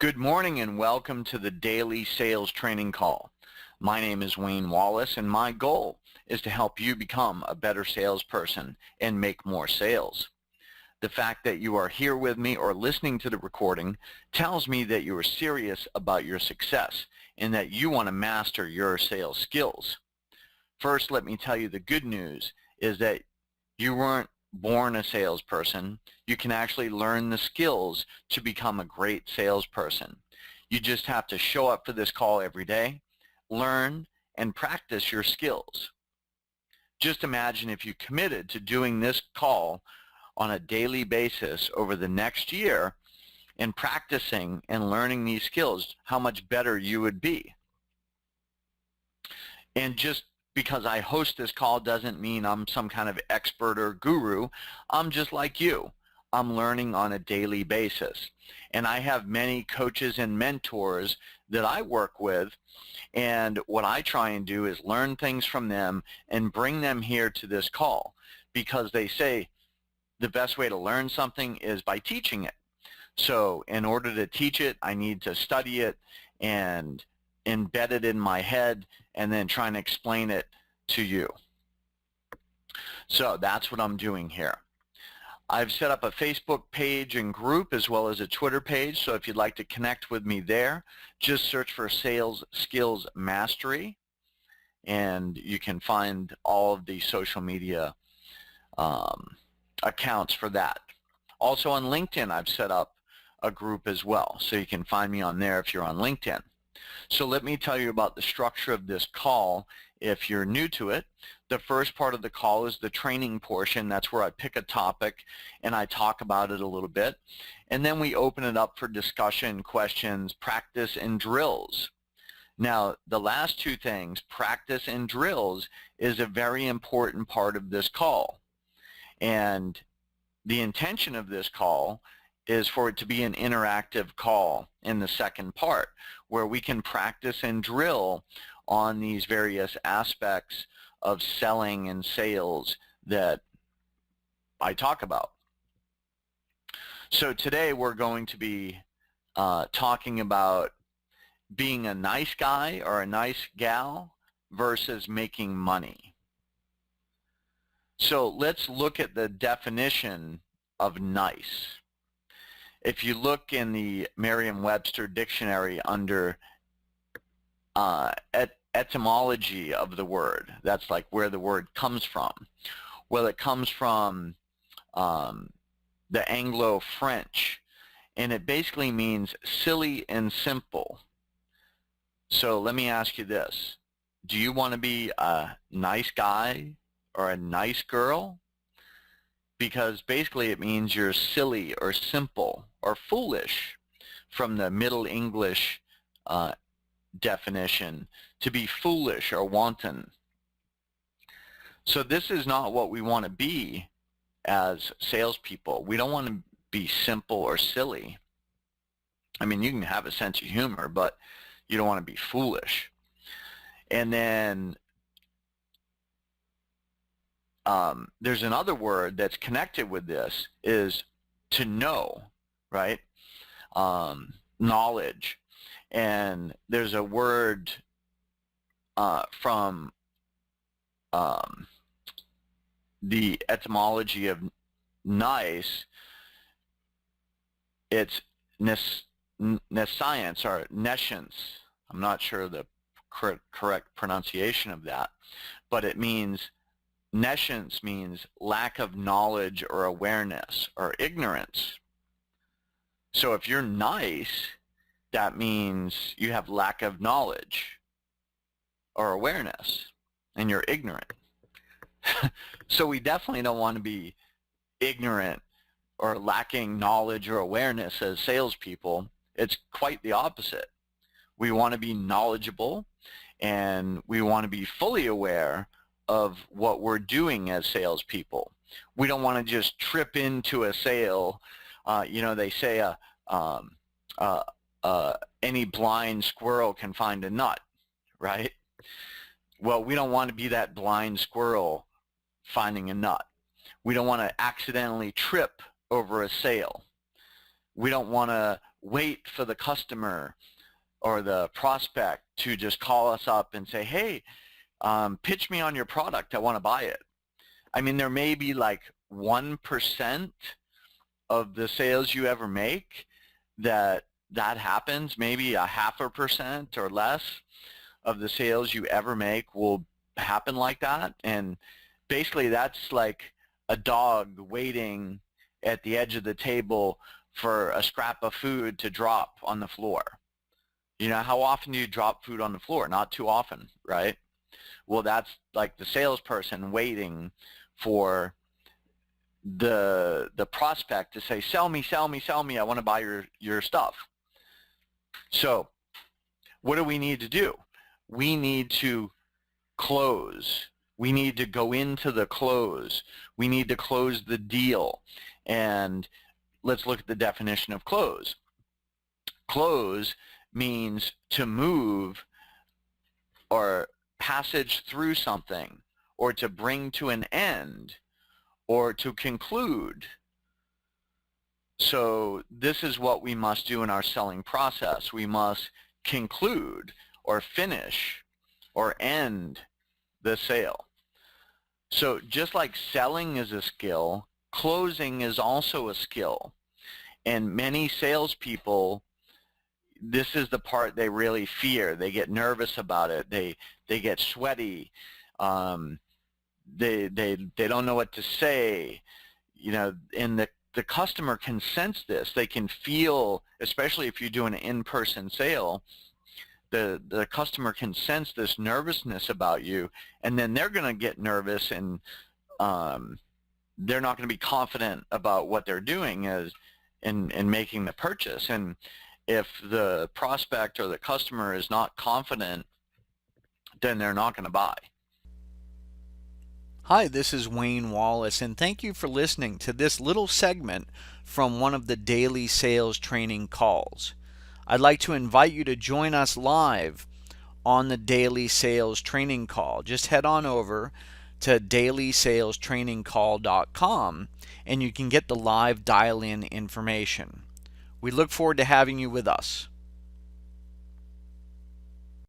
Good morning and welcome to the daily sales training call. My name is Wayne Wallace and my goal is to help you become a better salesperson and make more sales. The fact that you are here with me or listening to the recording tells me that you are serious about your success and that you want to master your sales skills. First, let me tell you the good news is that you weren't born a salesperson. You can actually learn the skills to become a great salesperson. You just have to show up for this call every day, learn, and practice your skills. Just imagine if you committed to doing this call on a daily basis over the next year and practicing and learning these skills, how much better you would be. And just because I host this call doesn't mean I'm some kind of expert or guru. I'm just like you. I'm learning on a daily basis. And I have many coaches and mentors that I work with, and what I try and do is learn things from them and bring them here to this call, because they say the best way to learn something is by teaching it. So in order to teach it, I need to study it and embed it in my head and then try and explain it to you. So that's what I'm doing here. I've set up a Facebook page and group as well as a Twitter page, so if you'd like to connect with me there, just search for Sales Skills Mastery and you can find all of the social media accounts for that. Also on LinkedIn, I've set up a group as well, so you can find me on there if you're on LinkedIn. So let me tell you about the structure of this call if you're new to it. The first part of the call is the training portion. That's where I pick a topic and I talk about it a little bit. And then we open it up for discussion, questions, practice, and drills. Now, the last two things, practice and drills, is a very important part of this call. And the intention of this call is for it to be an interactive call in the second part, where we can practice and drill on these various aspects of selling and sales that I talk about. So today we're going to be talking about being a nice guy or a nice gal versus making money. So let's look at the definition of nice. If you look in the Merriam-Webster dictionary under etymology of the word, that's like where the word comes from. Well, it comes from the Anglo-French, and it basically means silly and simple. So let me ask you this. Do you want to be a nice guy or a nice girl? Because basically it means you're silly or simple or foolish from the Middle English definition, to be foolish or wanton. So this is not what we want to be as salespeople. We don't want to be simple or silly. I mean, you can have a sense of humor, but you don't want to be foolish. And then there's another word that's connected with this, is to know, right? Knowledge. And there's a word from the etymology of nice. It's nescience or nescience. I'm not sure the correct pronunciation of that, but it means, nescience means lack of knowledge or awareness or ignorance. So if you're nice, that means you have lack of knowledge or awareness and you're ignorant. So we definitely don't want to be ignorant or lacking knowledge or awareness as salespeople. It's quite the opposite. We want to be knowledgeable and we want to be fully aware of what we're doing as salespeople. We don't want to just trip into a sale. You know, they say any blind squirrel can find a nut, right? Well, we don't want to be that blind squirrel finding a nut. We don't want to accidentally trip over a sale. We don't want to wait for the customer or the prospect to just call us up and say, hey, pitch me on your product, I want to buy it. I mean, there may be like 1% of the sales you ever make that happens. Maybe a 0.5% or less of the sales you ever make will happen like that. And basically that's like a dog waiting at the edge of the table for a scrap of food to drop on the floor. You know, how often do you drop food on the floor? Not too often, right? Well, that's like the salesperson waiting for the prospect to say, sell me, sell me, sell me, I want to buy your stuff. So what do we need to do? We need to close. We need to go into the close. We need to close the deal. And let's look at the definition of close. Close means to move or passage through something, or to bring to an end, or to conclude. So this is what we must do in our selling process. We must conclude or finish or end the sale. So just like selling is a skill, closing is also a skill. And many salespeople, this is the part they really fear. They get nervous about it. They get sweaty. They don't know what to say. You know, and the customer can sense this. They can feel, especially if you're doing an in-person sale, the customer can sense this nervousness about you, and then they're going to get nervous, and they're not going to be confident about what they're doing in making the purchase. And if the prospect or the customer is not confident, then they're not going to buy. Hi, this is Wayne Wallace, and thank you for listening to this little segment from one of the daily sales training calls. I'd like to invite you to join us live on the daily sales training call. Just head on over to dailysalestrainingcall.com and you can get the live dial-in information. We look forward to having you with us.